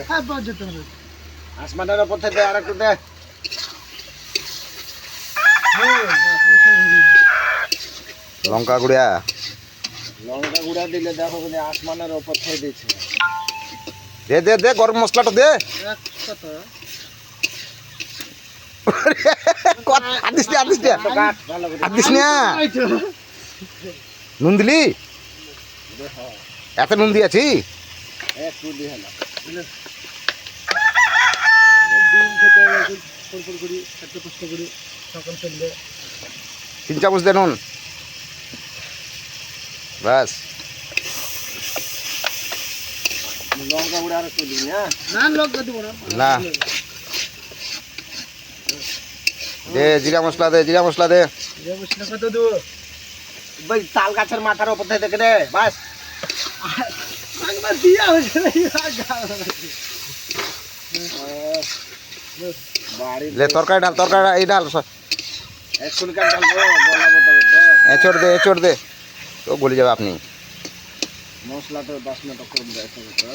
হ্যাঁ বাদ যেতে হবে। আসমানের উপর থেকে আর একটু দে। লঙ্কা গুঁড়া লঙ্কা গুঁড়া দিলে দেখো কিন্তু আসমানের উপর থেকে দিচ্ছে। দে দে দে গরম মশলাটা দে। আদিস দে আদিস দে তো কাট ভালো করে। আদিস না নুন দিলি এত নুন দিয়েছি একটু দিয়ে হলাম। ডিম খেতে হবে ফুল করি একটু কষ্ট করি সকাল চললে 3 চামচ দে নুন বাস। লঙ্কা গুঁড়া আর একটু দিন, হ্যাঁ? না লঙ্কা দিব না না দে জিরা মশলা দে জিরা মশলা দে। যে মশলা কত দেবো ভাই তাল গাছের মাথার উপর থেকে দেখে দে বাস। একবার দিয়া হয়েছে বাড়ির ले তরকারি এই ডাল এক্ষুনি কাট ঢালবো, গলাবো তবে তো। এচড় দে তো গলে যাবে আপনি। মশলাটা বাসনাটা কম দেয় তবে তো।